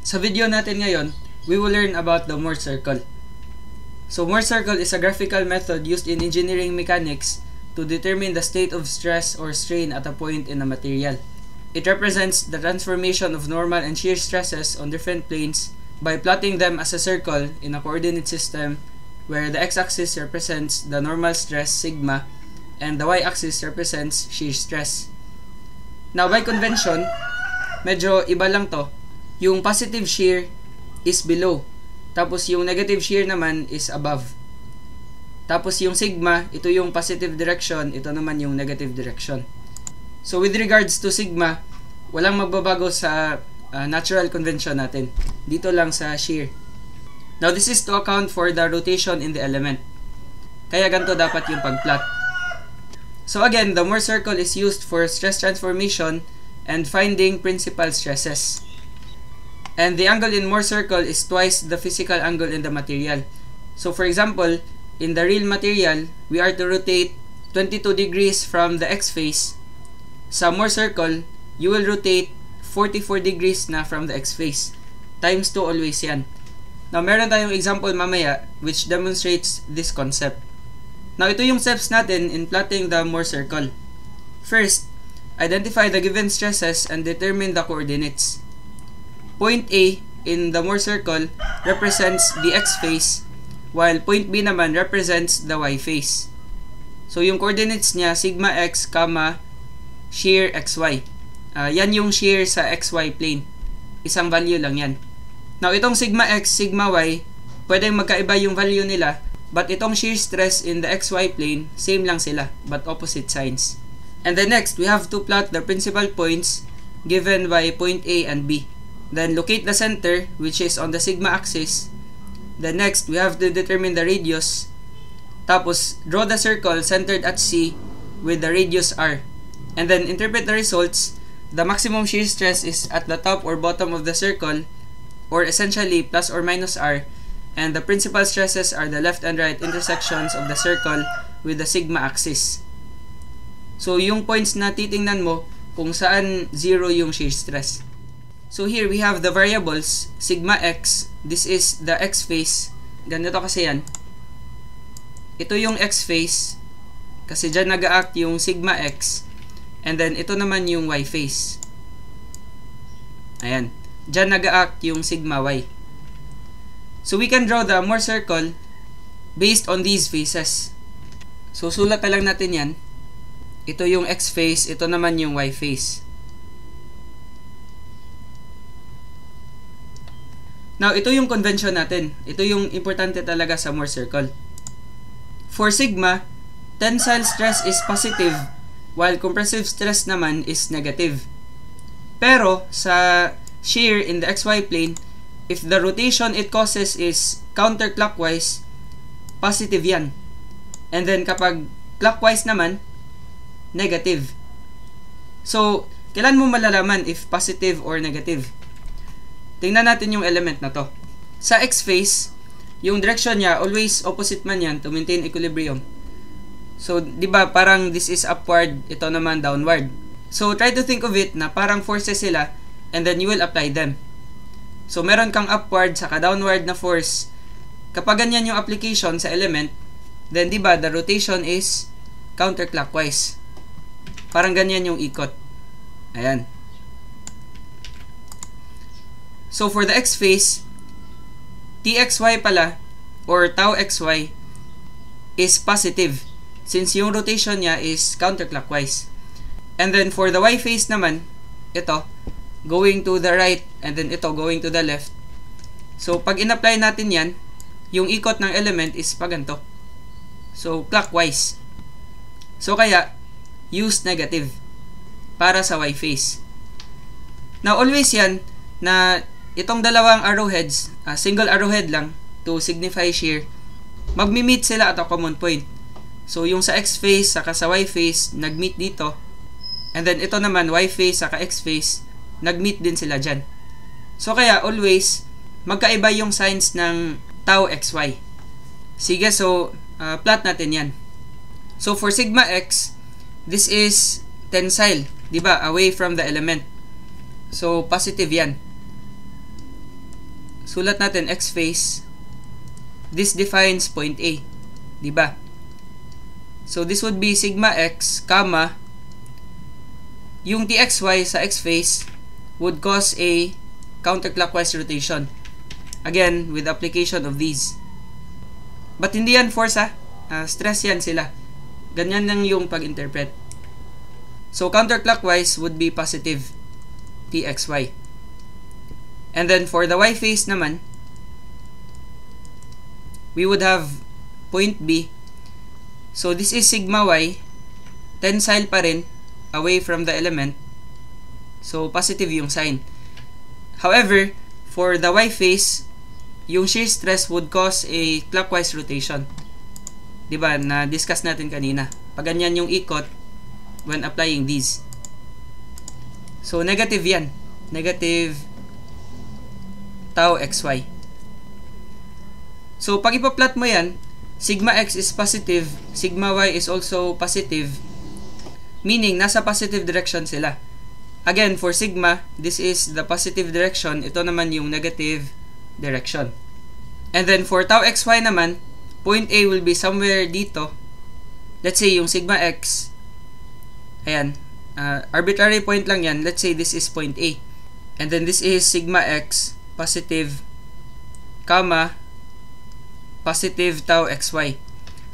Sa video natin ngayon, we will learn about the Mohr circle. So Mohr circle is a graphical method used in engineering mechanics to determine the state of stress or strain at a point in a material. It represents the transformation of normal and shear stresses on different planes by plotting them as a circle in a coordinate system where the x-axis represents the normal stress sigma and the y-axis represents shear stress. Now by convention, medyo iba lang to. Yung positive shear is below, tapos yung negative shear naman is above. Tapos yung sigma, ito yung positive direction, ito naman yung negative direction. So with regards to sigma, walang magbabago sa natural convention natin. Dito lang sa shear. Now this is to account for the rotation in the element. Kaya ganito dapat yung pag-plot. So again, the Mohr circle is used for stress transformation and finding principal stresses. And the angle in Mohr circle is twice the physical angle in the material. So for example, in the real material, we are to rotate 22 degrees from the x-face. Sa Mohr circle, you will rotate 44 degrees na from the x-face. Times 2 always yan. Now, meron tayong example mamaya which demonstrates this concept. Now, ito yung steps natin in plotting the Mohr circle. First, identify the given stresses and determine the coordinates. Point A in the Mohr circle represents the x-face, while point B naman represents the y-face. So, yung coordinates niya, sigma x, shear xy. Yan yung shear sa xy plane. Isang value lang yan. Now, itong sigma x, sigma y, pwedeng magkaiba yung value nila, but itong shear stress in the xy plane, same lang sila, but opposite signs. And then next, we have to plot the principal points given by point A and B. Then locate the center, which is on the sigma axis. Then next, we have to determine the radius. Tapos, draw the circle centered at C with the radius R. And then interpret the results. The maximum shear stress is at the top or bottom of the circle, or essentially plus or minus R, and the principal stresses are the left and right intersections of the circle with the sigma axis. So, yung points na titingnan mo kung saan zero yung shear stress. So, here we have the variables, sigma x, this is the x-face, ganito kasi yan. Ito yung x-face, kasi dyan nag-act yung sigma x, and then ito naman yung y-face. Ayan. Diyan nag-act yung sigma y. So we can draw the Mohr circle based on these faces. So sulat na lang natin yan. Ito yung x face, ito naman yung y face. Now ito yung convention natin. Ito yung importante talaga sa Mohr circle. For sigma, tensile stress is positive while compressive stress naman is negative. Pero sa shear in the xy plane, if the rotation it causes is counterclockwise, positive yan. And then kapag clockwise naman, negative. So, kailan mo malalaman if positive or negative? Tingnan natin yung element na to. Sa x-face, yung direction niya, always opposite man yan to maintain equilibrium. So, di ba parang this is upward, ito naman downward. So, try to think of it na parang forces sila, and then you will apply them. So, meron kang upward saka downward na force. Kapag ganyan yung application sa element, then diba, the rotation is counterclockwise. Parang ganyan yung ikot. Ayan. So, for the x-face, txy pala, or tau xy, is positive, since yung rotation niya is counterclockwise. And then, for the y-face naman, ito, going to the right, and then ito going to the left. So, pag in-apply natin yan, yung ikot ng element is paganto. So, clockwise. So, kaya, use negative para sa y-face. Now, always yan, na itong dalawang arrowheads, single arrowhead lang, to signify shear, magmi-meet sila at a common point. So, yung sa x-face, saka sa y-face, nag-meet dito. And then, ito naman, y-face, saka x-face, nag-meet din sila dyan. So, kaya always, magkaiba yung signs ng tau xy. Sige, so, plot natin yan. So, for sigma x, this is tensile, diba? Away from the element. So, positive yan. sulat natin x phase. This defines point A. Diba? So, this would be sigma x, comma, yung txy sa x phase would cause a counterclockwise rotation. Again, with application of these. But hindi yan force stress yan sila. Ganyan lang yung pag-interpret. So, counterclockwise would be positive txy. And then, for the y phase naman, we would have point B. So, this is sigma y, tensile pa rin, away from the element. So, positive yung sign. However, for the y phase, yung shear stress would cause a clockwise rotation. Diba? Na-discuss natin kanina. Pag ganyan yung ikot, when applying these. So, negative yan. Negative tau xy. So, pag ipa-plot mo yan, sigma x is positive, sigma y is also positive, meaning nasa positive direction sila. Again, for sigma, this is the positive direction, ito naman yung negative direction. And then for tau xy naman, point A will be somewhere dito. Let's say yung sigma x, ayan, arbitrary point lang yan. Let's say this is point A. And then this is sigma x, positive, comma, positive tau xy.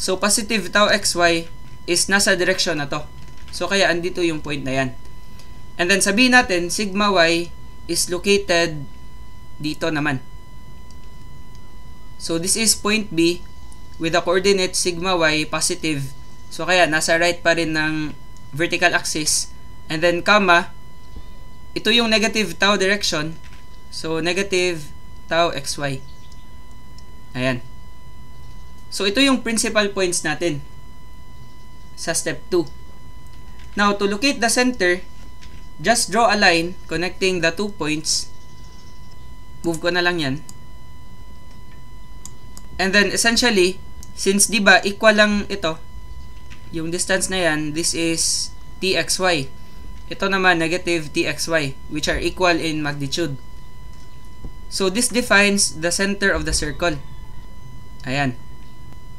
So, positive tau xy is nasa direction na to. So, kaya andito yung point na yan. And then, sabihin natin, sigma y is located dito naman. So, this is point B with the coordinate sigma y positive. So, kaya nasa right pa rin ng vertical axis. And then, comma, ito yung negative tau direction. So, negative tau xy. Ayan. So, ito yung principal points natin sa step 2. Now, to locate the center, just draw a line connecting the 2 points. Move ko na lang yan. And then, essentially, since diba, equal lang ito, yung distance na yan, this is txy. Ito naman, negative txy, which are equal in magnitude. So, this defines the center of the circle. Ayan.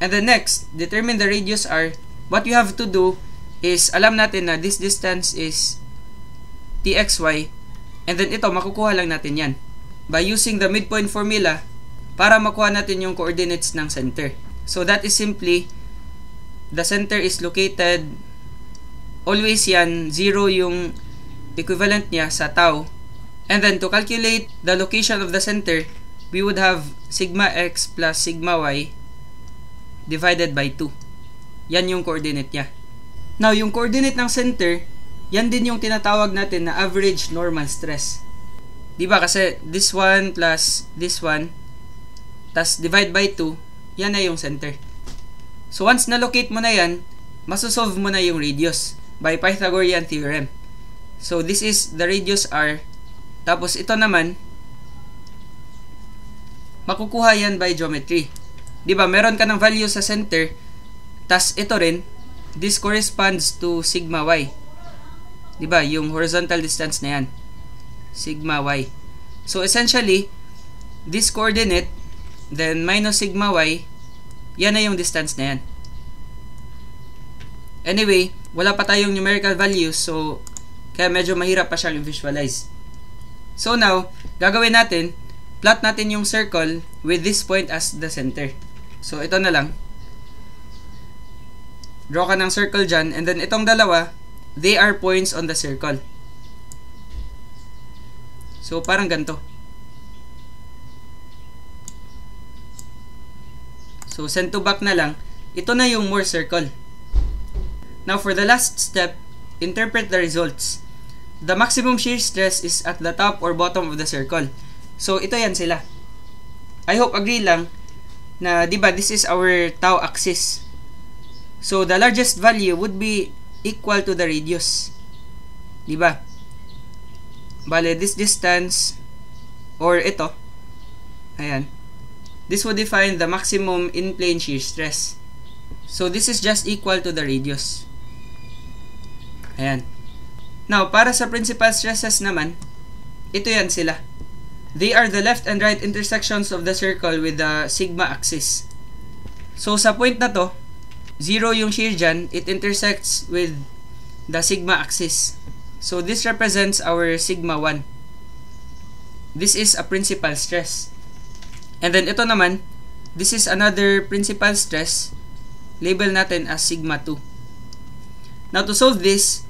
And then next, determine the radius r. What you have to do is, alam natin na this distance is txy. And then ito, makukuha lang natin yan by using the midpoint formula para makuha natin yung coordinates ng center. So that is simply, the center is located, always yan, 0 yung equivalent niya sa tau. And then to calculate the location of the center, we would have sigma x plus sigma y divided by 2. Yan yung coordinate niya. Now, yung coordinate ng center, yan din yung tinatawag natin na average normal stress. Diba? Kasi this one plus this one, tas divide by 2, yan na yung center. So, once na-locate mo na yan, masosolve mo na yung radius by Pythagorean theorem. So, this is the radius r. Tapos, ito naman, makukuha yan by geometry. Diba, meron ka ng value sa center, tas ito rin, this corresponds to sigma y. Diba, yung horizontal distance na yan, sigma y. So, essentially, this coordinate, then minus sigma y, yan na yung distance na yan. Anyway, wala pa tayong numerical values, so, kaya medyo mahirap pa siyang i-visualize. So now, gagawin natin, plot natin yung circle with this point as the center. So, ito na lang. Draw ka ng circle dyan. And then, itong dalawa, they are points on the circle. So, parang ganito. So, send to back na lang. Ito na yung Mohr circle. Now, for the last step, interpret the results. The maximum shear stress is at the top or bottom of the circle. So, ito yan sila. I hope agree lang na, diba, this is our tau axis. So, the largest value would be equal to the radius. Diba? Bale, this distance, or ito, ayan, this would define the maximum in-plane shear stress. So, this is just equal to the radius. Ayan. Now, para sa principal stresses naman, ito yan sila. they are the left and right intersections of the circle with the sigma axis. So sa point na to, 0 yung shear dyan, it intersects with the sigma axis. So this represents our sigma 1. This is a principal stress. And then ito naman, this is another principal stress. Label natin as sigma 2. Now to solve this,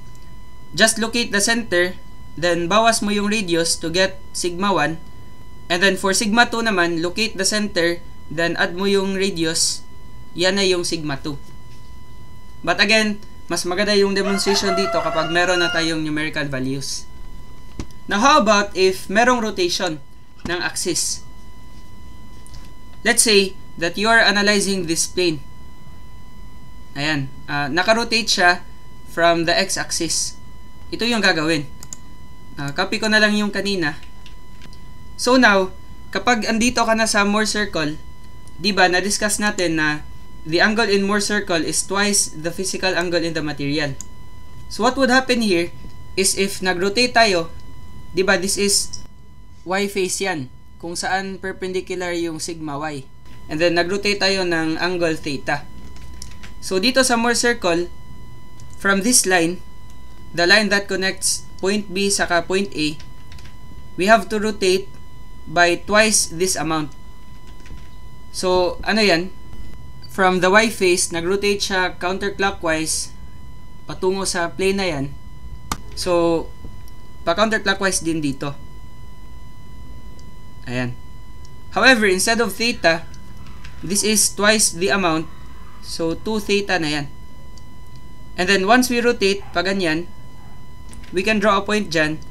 just locate the center, then bawas mo yung radius to get sigma 1. And then for sigma 2 naman, locate the center, then add mo yung radius, yan na yung sigma 2. But again, mas maganda yung demonstration dito kapag meron na tayong numerical values. Now how about if merong rotation ng axis? Let's say that you are analyzing this plane. Ayan, naka-rotate siya from the x-axis. Ito yung gagawin. Copy ko na lang yung kanina. So now, kapag andito ka na sa Mohr circle, di ba na-discuss natin na the angle in Mohr circle is twice the physical angle in the material. So what would happen here is if nag-rotate tayo, di ba this is y face yan, kung saan perpendicular yung sigma y. And then nag-rotate tayo ng angle theta. So dito sa Mohr circle, from this line, the line that connects point B saka point A, we have to rotate by twice this amount. So ano yan? From the y face, nag-rotate siya counterclockwise patungo sa plane na yan. So pa-counterclockwise din dito. Ayan. However, instead of theta, this is twice the amount. So 2 theta na yan. And then once we rotate, pa ganyan, we can draw a point dyan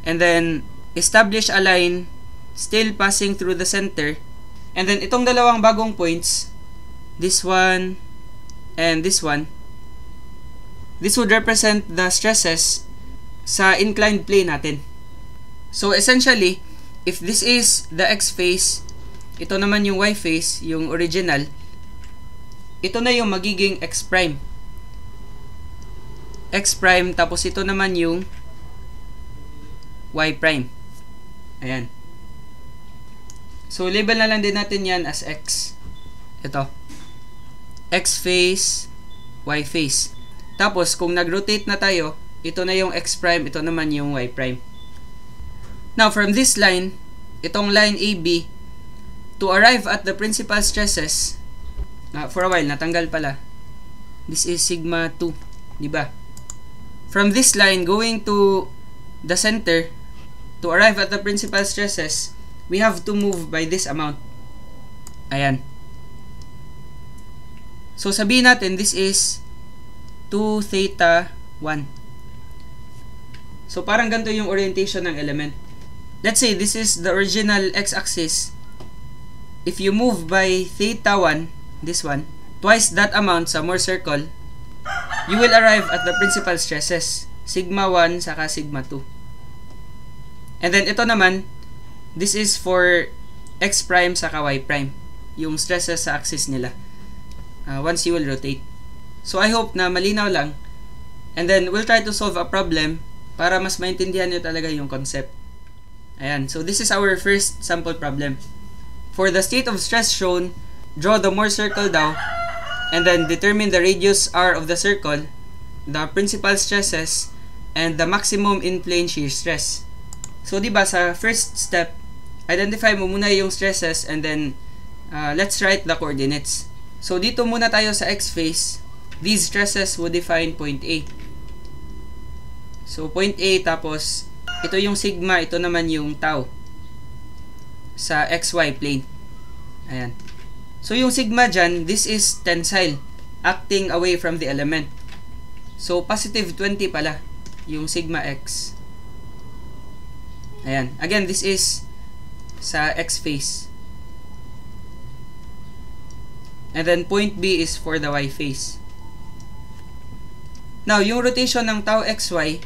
and then establish a line still passing through the center. And then itong dalawang bagong points, this one and this one, this would represent the stresses sa inclined plane natin. So essentially, if this is the x face, ito naman yung y face, yung original, ito na yung magiging x prime. X prime, tapos ito naman yung y prime. Ayan. So label na lang din natin yan as x. Ito. X face, y face. Tapos kung nag-rotate na tayo, ito na yung x prime, ito naman yung y prime. Now from this line, itong line AB, to arrive at the principal stresses, for a while natanggal pala. This is sigma 2, di ba? From this line going to the center, to arrive at the principal stresses, we have to move by this amount. Ayan. So sabihin natin this is 2 theta 1. So parang ganito yung orientation ng element. Let's say this is the original x-axis. If you move by theta 1, this one, twice that amount sa Mohr circle, you will arrive at the principal stresses, sigma 1 saka sigma 2. And then ito naman, this is for x prime saka y prime, yung stresses sa axis nila. Once you will rotate. So I hope na malinaw lang. And then we'll try to solve a problem para mas maintindihan nyo talaga yung concept. Ayan. So this is our first sample problem. For the state of stress shown, draw the Mohr circle daw, and then determine the radius r of the circle, the principal stresses, and the maximum in-plane shear stress. So diba sa first step, identify mo muna yung stresses and then let's write the coordinates. So dito muna tayo sa x face. These stresses would define point A. So point A, tapos ito yung sigma, ito naman yung tau sa xy plane. Ayan. So yung sigma dyan, this is tensile, acting away from the element. So positive 20 pala yung sigma x. Ayan. Again, this is sa x face. And then point B is for the y face. Now, yung rotation ng tau xy,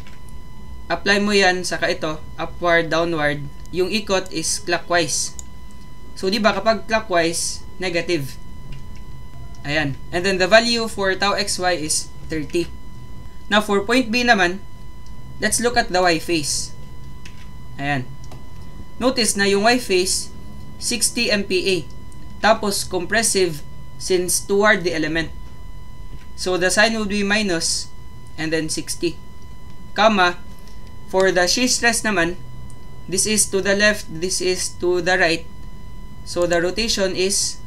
apply mo yan saka ito, upward, downward. Yung ikot is clockwise. So, di ba kapag clockwise, negative. Ayan. And then the value for tau xy is 30. Now, for point B naman, let's look at the y face. Ayan. Notice na yung y-phase 60 MPa. Tapos compressive since toward the element. So the sign would be minus and then 60. Comma, for the shear stress naman, this is to the left, this is to the right. So the rotation is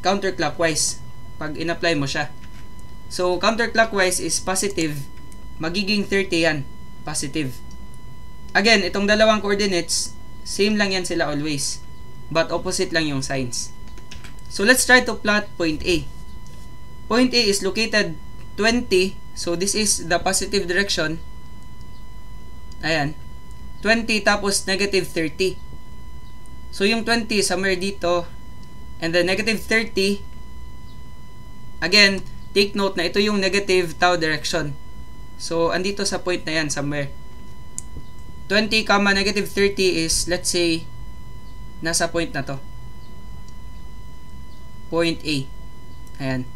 counterclockwise pag in-apply mo siya. So counterclockwise is positive, magiging 30 yan, positive. Again, itong dalawang coordinates, same lang yan sila always, but opposite lang yung signs. So let's try to plot point A. Point A is located 20, so this is the positive direction. Ayan, 20 tapos negative 30. So yung 20 somewhere dito, and then negative 30, again, take note na ito yung negative tau direction. So andito sa point na yan somewhere. 20, negative 30 is, let's say, nasa point na to. Point A. Ayan.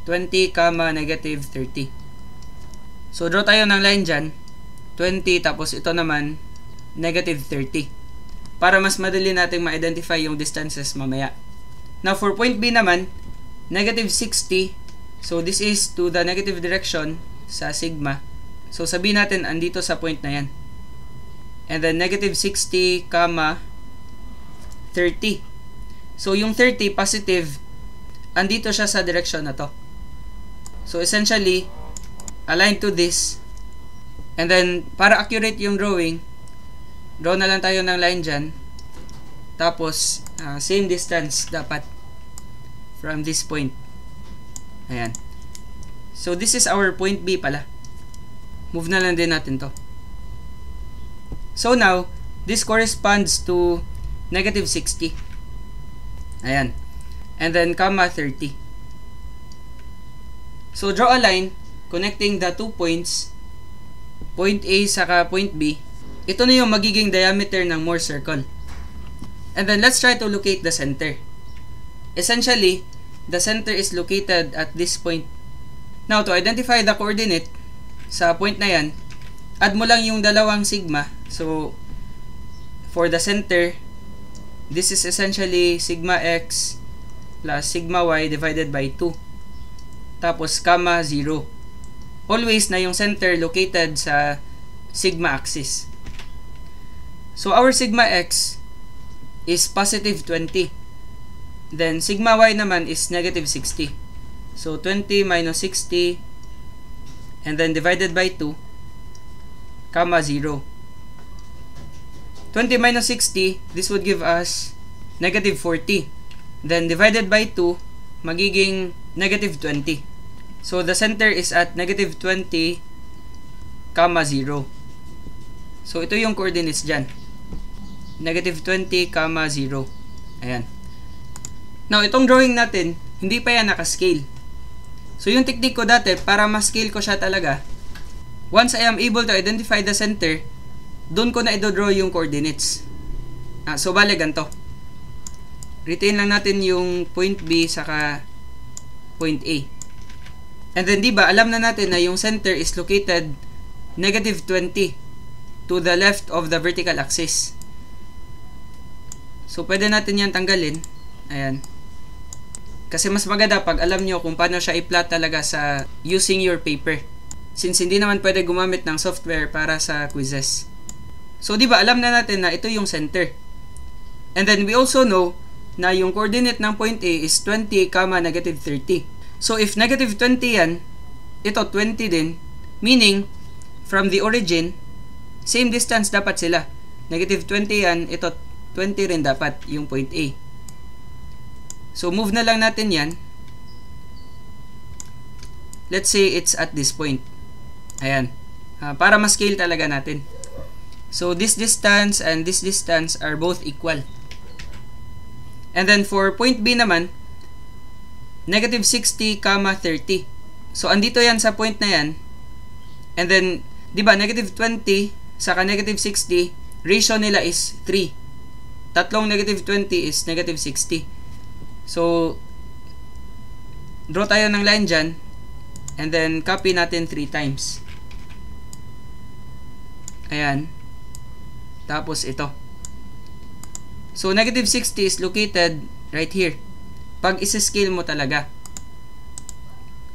20, negative 30. So, draw tayo ng line dyan. 20, tapos ito naman, negative 30. Para mas madali nating ma-identify yung distances mamaya. Now, for point B naman, negative 60. So, this is to the negative direction sa sigma. So, sabihin natin, andito sa point na yan. And then, negative 60, 30. So, yung 30, positive, andito siya sa direction na to. So, essentially, align to this. And then, para accurate yung drawing, draw na lang tayo ng line dyan. Tapos, same distance dapat from this point. Ayan. So, this is our point B pala. Move na lang din natin to. So now, this corresponds to negative 60. Ayan. And then, 30. So, draw a line connecting the 2 points, point A saka point B. Ito na yung magiging diameter ng Morse circle. And then, let's try to locate the center. Essentially, the center is located at this point. Now, to identify the coordinate sa point na yan, add mo lang yung dalawang sigma. So, for the center, this is essentially sigma x plus sigma y divided by 2. Tapos, 0. Always na yung center located sa sigma axis. So, our sigma x is positive 20. Then, sigma y naman is negative 60. So, 20 minus 60, and then divided by 2, 0. 20 minus 60, this would give us negative 40. Then, divided by 2, magiging negative 20. So, the center is at negative 20, 0. So, ito yung coordinates dyan. Negative 20, 0. Ayan. Now, itong drawing natin, hindi pa yan nakascale. So, yung technique ko dati, para ma-scale ko siya talaga, once I am able to identify the center, doon ko na i-draw yung coordinates. So, bale ganito. Retain lang natin yung point B saka point A. And then, diba, alam na natin na yung center is located negative 20 to the left of the vertical axis. So, pwede natin yan tanggalin. Ayan. Kasi mas maganda pag alam nyo kung paano siya i-plot talaga sa using your paper. Since hindi naman pwede gumamit ng software para sa quizzes. So, di ba, alam na natin na ito yung center. And then, we also know na yung coordinate ng point A is 20, negative 30. So, if negative 20 yan, ito 20 din. Meaning, from the origin, same distance dapat sila. Negative 20 yan, ito 20 rin dapat yung point A. So, move na lang natin yan. Let's say it's at this point. Ayan. Para ma-scale talaga natin. So, this distance and this distance are both equal. And then, for point B naman, negative 60, 30. So, andito yan sa point na yan. And then, di ba, negative 20 saka negative 60, ratio nila is 3. Tatlong negative 20 is negative 60. So, draw tayo ng line dyan. And then, copy natin 3 times. Ayan. Tapos, ito. So, negative 60 is located right here. Pag isa-scale mo talaga.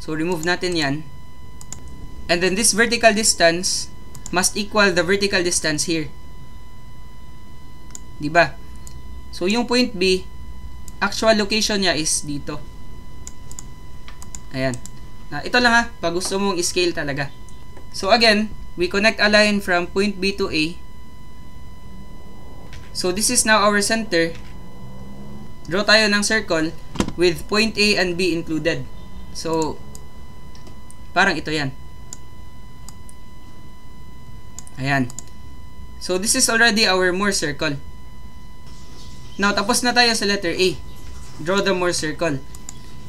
So, remove natin yan. And then, this vertical distance must equal the vertical distance here. Diba? So, yung point B, actual location niya is dito. Ayan. Ito lang ha, pag gusto mong scale talaga. So, again, we connect a line from point B to A. So, this is now our center. Draw tayo ng circle with point A and B included. So, parang ito yan. Ayan. So, this is already our Mohr circle. Now, tapos na tayo sa letter A. Draw the Mohr circle.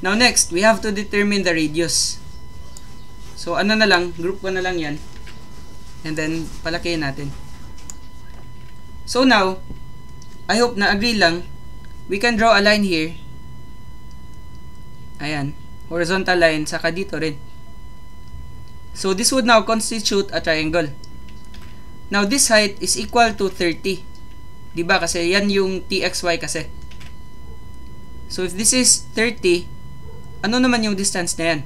Now, next, we have to determine the radius. So, ano na lang, group ko na lang yan. And then, palakihin natin. So, now, I hope na agree lang, we can draw a line here. Ayan. Horizontal line, saka dito rin. So, this would now constitute a triangle. Now, this height is equal to 30. Diba? Kasi yan yung TXY kasi. So, if this is 30, ano naman yung distance na yan?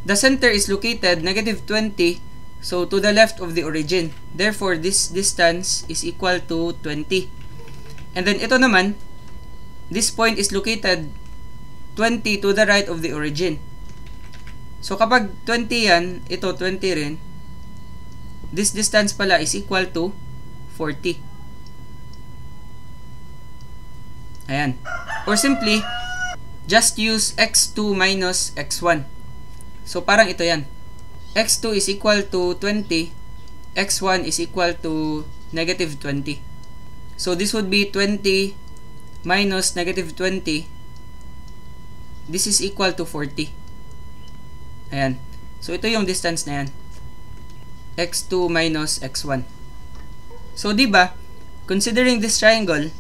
The center is located negative 20, so to the left of the origin. Therefore, this distance is equal to 20. And then, ito naman, this point is located 20 to the right of the origin. So, kapag 20 yan, ito 20 rin, this distance pala is equal to 40. Ayan. Or simply, just use x2 minus x1. So, parang ito yan. x2 is equal to 20, x1 is equal to negative 20. So, this would be 20 minus negative 20. This is equal to 40. Ayan. So, ito yung distance na yan. x2 minus x1. So, diba, considering this triangle,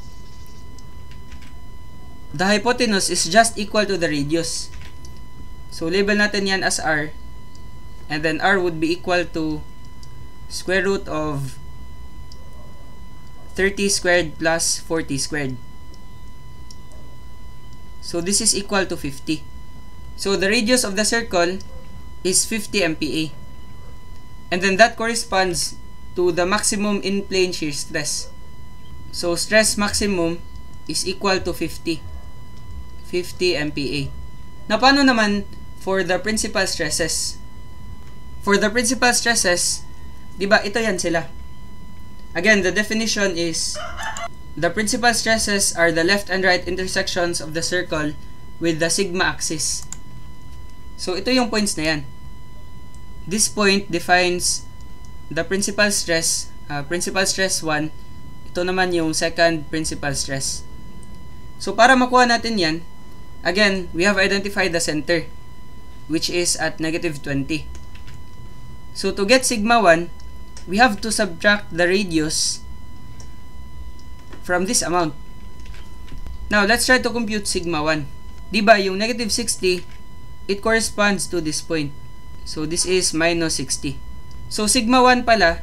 the hypotenuse is just equal to the radius. So, label natin yan as r. And then, r would be equal to square root of 30 squared plus 40 squared. So, this is equal to 50. So, the radius of the circle is 50 MPa. And then, that corresponds to the maximum in-plane shear stress. So, stress maximum is equal to 50 MPa. Now, paano naman for the principal stresses? For the principal stresses, diba, ito yan sila. Again, the definition is, the principal stresses are the left and right intersections of the circle with the sigma axis. So, ito yung points na yan. This point defines the principal stress 1. Ito naman yung second principal stress. So, para makuha natin yan, again, we have identified the center, which is at negative 20. So, to get sigma 1, we have to subtract the radius from this amount. Now, let's try to compute sigma 1. Diba, yung negative 60, it corresponds to this point. So, this is minus 60. So, sigma 1 pala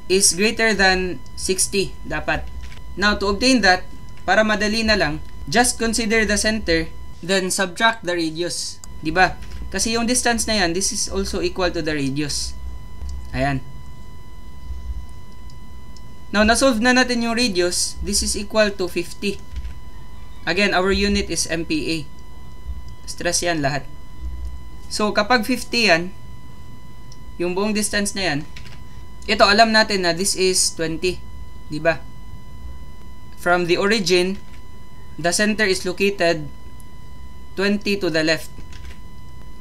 is greater than 60 dapat. Now, to obtain that, para madali na lang, just consider the center, then subtract the radius. Diba? Kasi yung distance na yan, this is also equal to the radius. Ayan. Now, nasolve na natin yung radius. This is equal to 50. Again, our unit is MPa. Stress yan lahat. So, kapag 50 yan, yung buong distance na yan, ito, alam natin na this is 20. Diba? From the origin, the center is located 20 to the left.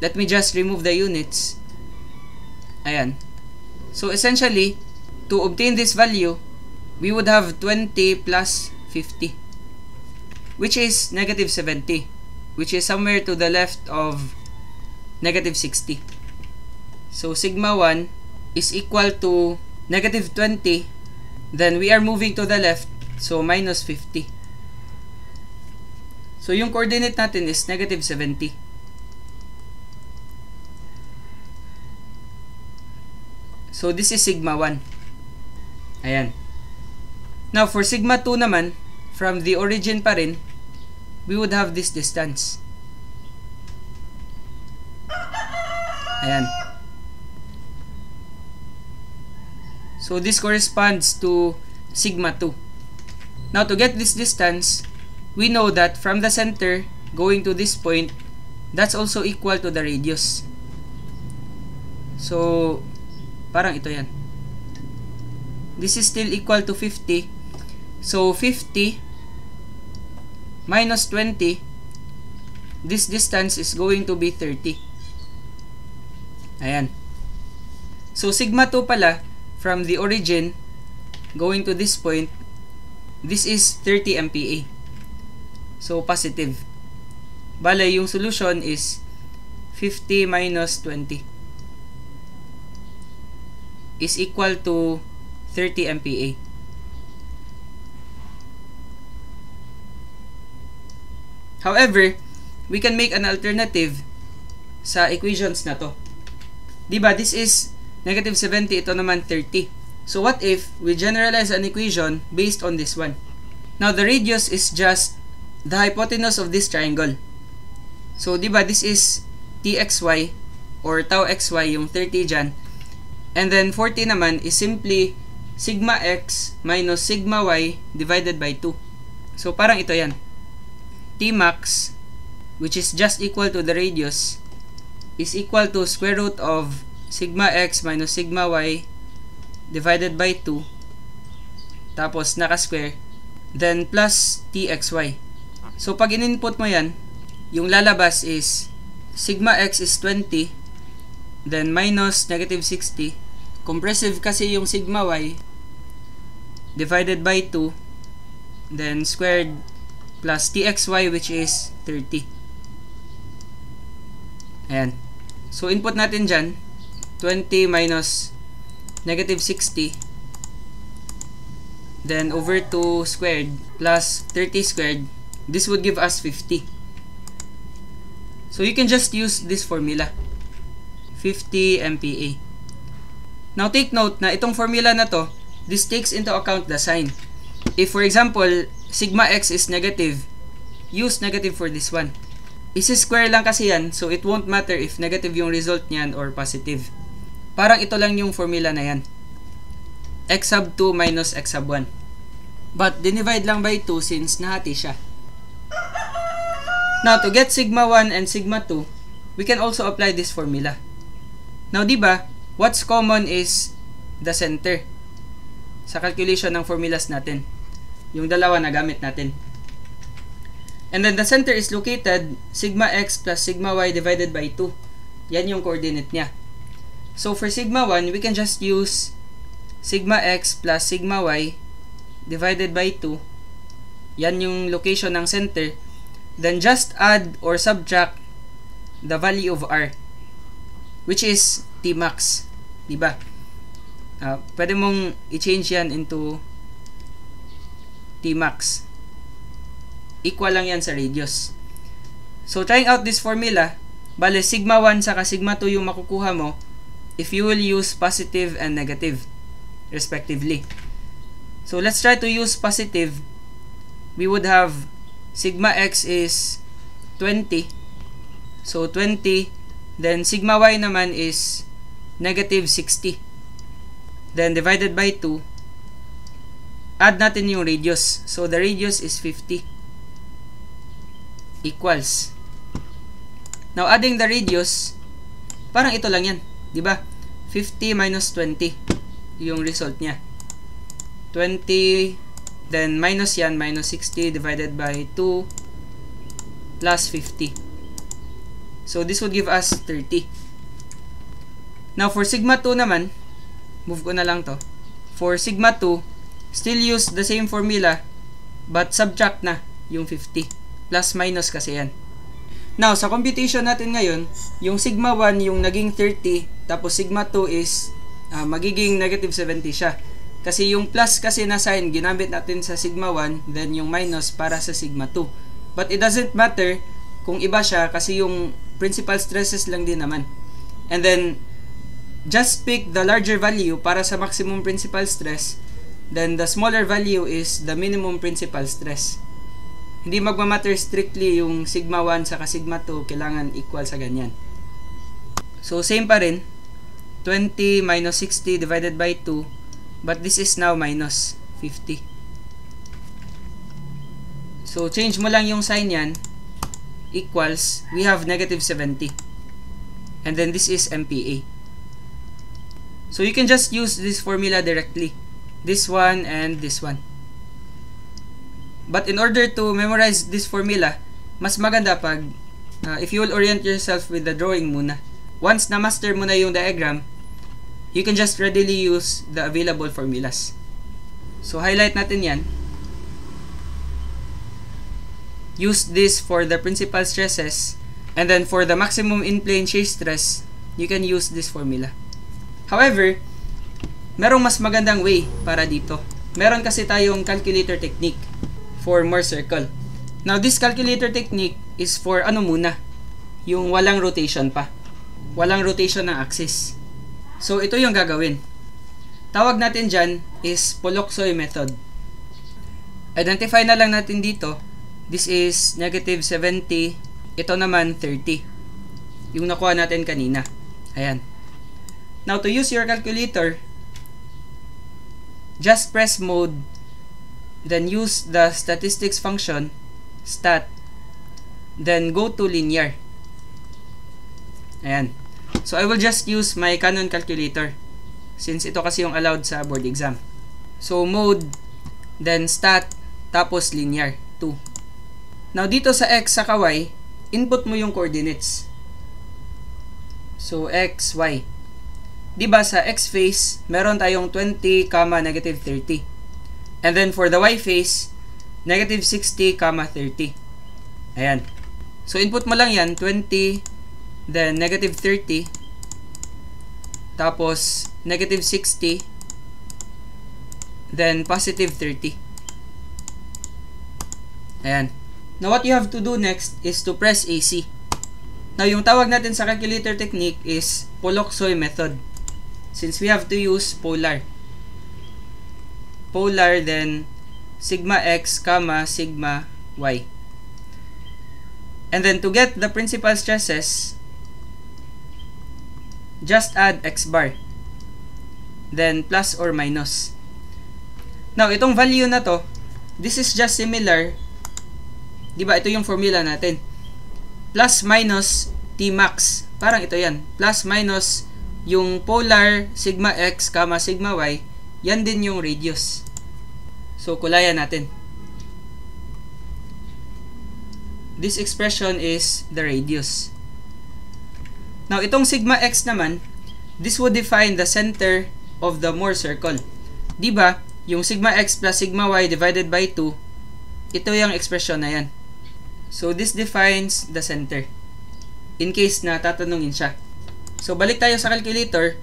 Let me just remove the units. Ayan. So, essentially, to obtain this value, we would have 20 plus 50, which is negative 70, which is somewhere to the left of negative 60. So, sigma 1 is equal to negative 20. Then, we are moving to the left. So, minus 50. So, yung coordinate natin is negative 70. So, this is sigma 1. Ayan. Now, for sigma 2 naman, from the origin pa rin, we would have this distance. Ayan. So, this corresponds to sigma 2. Now, to get this distance, we know that from the center going to this point, that's also equal to the radius. So, parang ito yan. This is still equal to 50. So, 50 minus 20, this distance is going to be 30. Ayan. So, sigma 2 pala, from the origin, going to this point, this is 30 MPa. So, positive. Bale, yung solution is 50 minus 20 is equal to 30 MPa. However, we can make an alternative sa equations na to. Diba, this is negative 70, ito naman 30. So what if we generalize an equation based on this one? Now, the radius is just the hypotenuse of this triangle. So, diba, this is txy or tau xy, yung 30 dyan. And then, 40 naman is simply sigma x minus sigma y divided by 2. So, parang ito yan. T max, which is just equal to the radius, is equal to square root of sigma x minus sigma y divided by 2, tapos naka-square, then plus txy. So, pag in-input mo yan, yung lalabas is sigma x is 20, then minus negative 60, compressive kasi yung sigma y, divided by 2, then squared, plus txy, which is 30. Ayan. So, input natin dyan, 20 minus negative 60, then over 2 squared, plus 30 squared, this would give us 50. So, you can just use this formula, 50 MPa. Now, take note na itong formula na to, this takes into account the sign. If, for example, sigma x is negative, use negative for this one. Isi-square lang kasi yan, so it won't matter if negative yung result niyan or positive. Parang ito lang yung formula na yan. X sub 2 minus x sub 1. But, dinivide lang by 2 since nahati siya. Now, to get sigma 1 and sigma 2, we can also apply this formula. Now, diba, what's common is the center sa calculation ng formulas natin. Yung dalawa na gamit natin. And then the center is located sigma x plus sigma y divided by 2. Yan yung coordinate niya. So for sigma 1, we can just use sigma x plus sigma y divided by 2. Yan yung location ng center. Then just add or subtract the value of r, which is t max. Diba? Pwede mong i-change yan into t max. Equal lang yan sa radius. So, trying out this formula, bale sigma 1 saka sigma 2 yung makukuha mo if you will use positive and negative, respectively. So, let's try to use positive. We would have sigma x is 20. So, 20. Then, sigma y naman is negative 60. Then, divided by 2. Add natin yung radius. So, the radius is 50. Equals. Now, adding the radius, parang ito lang yan. Diba? 50 minus 20. Yung result niya. 20, then minus yan, minus 60 divided by 2 plus 50. So, this would give us 30. Now, for sigma 2 naman, move ko na lang to. For sigma 2, still use the same formula, but subtract na yung 50. Plus minus kasi yan. Now, sa computation natin ngayon, yung sigma 1 yung naging 30, tapos sigma 2 is magiging negative 70 siya. Kasi yung plus kasi na sign, ginamit natin sa sigma 1, then yung minus para sa sigma 2. But it doesn't matter kung iba siya kasi yung principal stresses lang din naman. And then, just pick the larger value para sa maximum principal stress, then the smaller value is the minimum principal stress. Hindi magmamatter strictly yung sigma 1 saka sigma 2, kailangan equal sa ganyan. So same pa rin, 20 minus 60 divided by 2, but this is now minus 50. So change mo lang yung sign yan, equals, we have negative 70. And then this is MPa. So you can just use this formula directly. This one and this one. But in order to memorize this formula, mas maganda pag if you will orient yourself with the drawing muna. Once na master mo na yung diagram, you can just readily use the available formulas. So highlight natin yan. Use this for the principal stresses, and then for the maximum in-plane shear stress, you can use this formula. However, merong mas magandang way para dito. Meron kasi tayong calculator technique for Mohr circle. Now, this calculator technique is for ano muna? Yung walang rotation pa. Walang rotation ng axis. So, ito yung gagawin. Tawag natin dyan is Pollock-Soy method. Identify na lang natin dito. This is negative 70. Ito naman 30. Yung nakuha natin kanina. Ayan. Now, to use your calculator, just press mode, then use the statistics function, stat, then go to linear. Ayan. So, I will just use my Canon calculator, since ito kasi yung allowed sa board exam. So, mode, then stat, tapos linear, 2. Now, dito sa x sa y, input mo yung coordinates. So, x, y. Diba sa x face, meron tayong 20, negative 30. And then for the y face, negative 60, 30. Ayan. So input mo lang yan, 20, then negative 30, tapos negative 60, then positive 30. Ayan. Now what you have to do next is to press AC. Now yung tawag natin sa calculator technique is Pollock-Soy method. Since we have to use polar. Polar, then sigma x, sigma y. And then to get the principal stresses, just add x bar. Then plus or minus. Now, itong value na to, this is just similar. Diba, ito yung formula natin. Plus minus T max. Parang ito yan. Plus minus yung polar sigma x, sigma y, yan din yung radius. So, kulayan natin. This expression is the radius. Now, itong sigma x naman, this would define the center of the Mohr circle. Diba, yung sigma x plus sigma y divided by 2, ito yung expression na yan. So, this defines the center. In case na tatanungin siya. So, balik tayo sa calculator,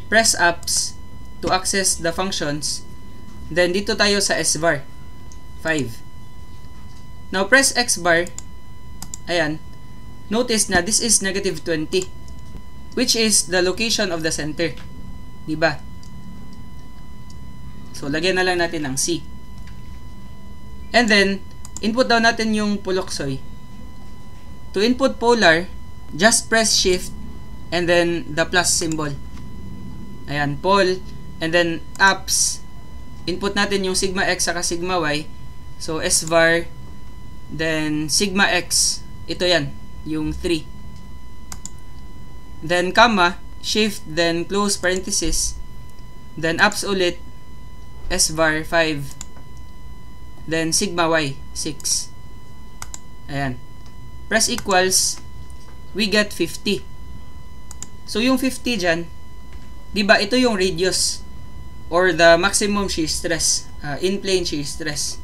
press apps to access the functions, then dito tayo sa S bar, 5. Now, press X bar, ayan, notice na this is negative 20, which is the location of the center. Diba? So, lagyan na lang natin ng C. And then, input daw natin yung Pollock-Soy. To input polar, just press shift, and then the plus symbol. Ayan, pol, and then apps. Input natin yung sigma x saka sigma y. So, S var, then sigma x. Ito yan, yung 3. Then, comma, shift, then close parenthesis. Then, apps ulit, S var 5. Then, sigma y, 6. Ayan. Press equals, we get 50. So, yung 50 dyan, diba, ito yung radius or the maximum shear stress, in-plane shear stress,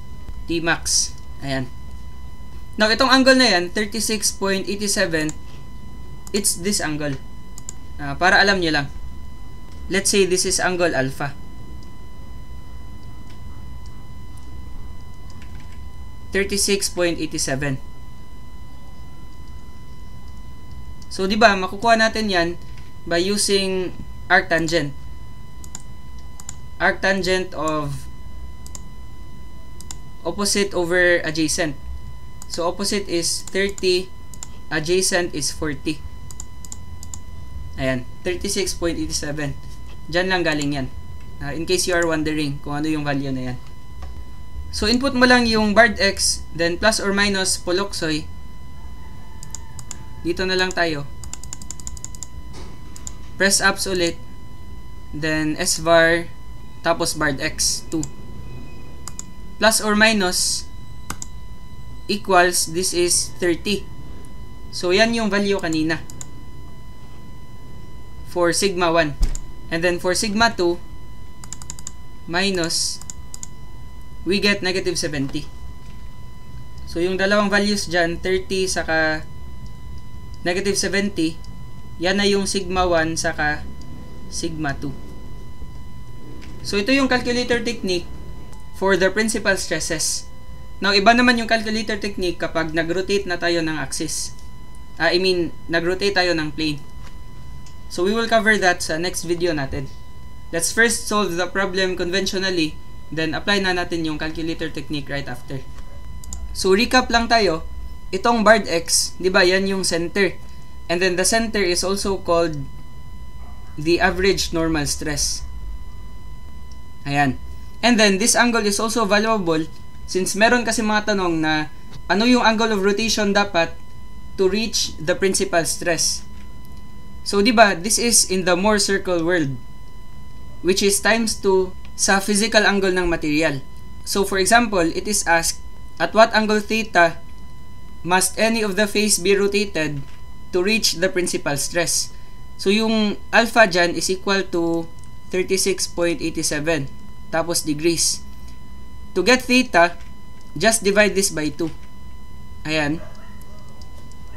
Tmax. Ayan. Now, itong angle na yan, 36.87, it's this angle. Para alam nyo lang. Let's say this is angle alpha. 36.87. So, diba, makukuha natin yan by using arctangent. Arctangent of opposite over adjacent. So opposite is 30, adjacent is 40. Ayan, 36.87. Diyan lang galing yan. In case you are wondering kung ano yung value na yan. So input mo lang yung barred x, then plus or minus poloksoy. Dito na lang tayo. Press apps ulit. Then svar, tapos barred x, 2. Plus or minus equals, this is 30. So yan yung value kanina for sigma 1. And then for sigma 2 minus, we get negative 70. So yung dalawang values dyan, 30 saka negative 70, yan na yung sigma 1 saka sigma 2. So ito yung calculator technique for the principal stresses. Now iba naman yung calculator technique kapag nag-rotate na tayo ng axis. Nag-rotate tayo ng plane. So we will cover that sa next video natin. Let's first solve the problem conventionally, then apply na natin yung calculator technique right after. So recap lang tayo. Itong barred x, di ba, yan yung center. And then the center is also called the average normal stress. Ayan. And then this angle is also valuable since meron kasi mga tanong na ano yung angle of rotation dapat to reach the principal stress. So di ba, this is in the Mohr circle world, which is times 2 sa physical angle ng material. So for example, it is asked, at what angle theta must any of the face be rotated to reach the principal stress? So yung alpha dyan is equal to 36.87 tapos degrees. To get theta, just divide this by 2. Ayan.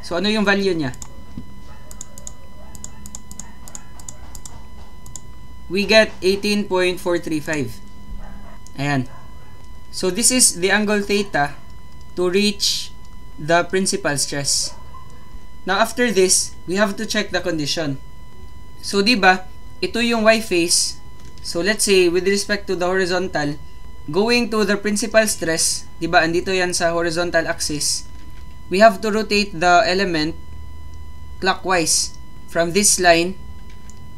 So ano yung value niya? We get 18.435. Ayan. So this is the angle theta to reach the principal stress. Now after this, we have to check the condition. So diba, ito yung y face. So let's say with respect to the horizontal, going to the principal stress, diba andito yan sa horizontal axis, we have to rotate the element clockwise from this line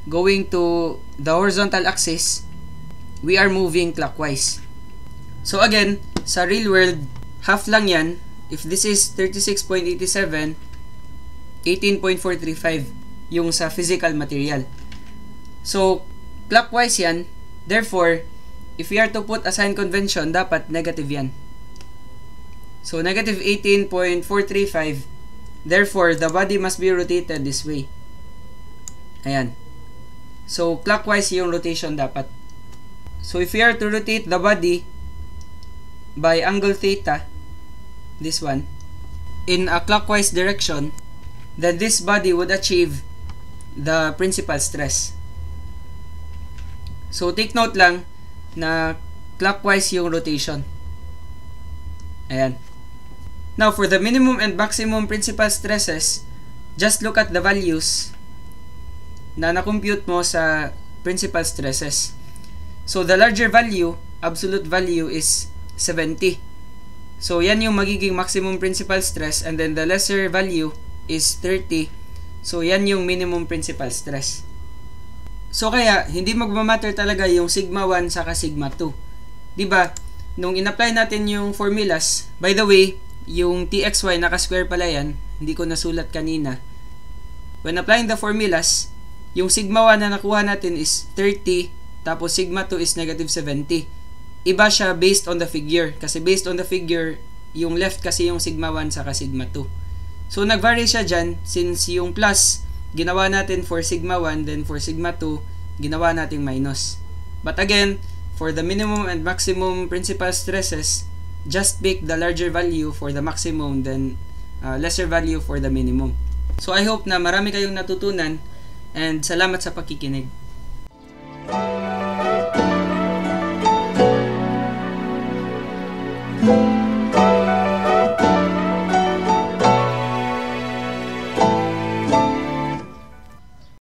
going to the horizontal axis. We are moving clockwise. So again, sa real world, half lang yan. If this is 36.87, 18.435 yung sa physical material. So, clockwise yan. Therefore, if we are to put a sign convention, dapat negative yan. So, negative 18.435. Therefore, the body must be rotated this way. Ayan. So, clockwise yung rotation dapat. So, if we are to rotate the body by angle theta, this one, in a clockwise direction, then this body would achieve the principal stress. So, take note lang na clockwise yung rotation. Ayan. Now, for the minimum and maximum principal stresses, just look at the values na na-compute mo sa principal stresses. So, the larger value, absolute value is 70. So, yan yung magiging maximum principal stress, and then the lesser value is 30. So, yan yung minimum principal stress. So, kaya, hindi magmamatter talaga yung sigma 1 saka sigma 2. Diba? Nung in-apply natin yung formulas, by the way, yung txy, naka-square pala yan, hindi ko nasulat kanina. When applying the formulas, yung sigma 1 na nakuha natin is 30, tapos sigma 2 is negative 70. Iba siya based on the figure. Kasi based on the figure, yung left kasi yung sigma 1 saka sigma 2. So, nag-vary siya dyan since yung plus, ginawa natin for sigma 1, then for sigma 2, ginawa natin minus. But again, for the minimum and maximum principal stresses, just pick the larger value for the maximum, then lesser value for the minimum. So, I hope na marami kayong natutunan, and salamat sa pakikinig.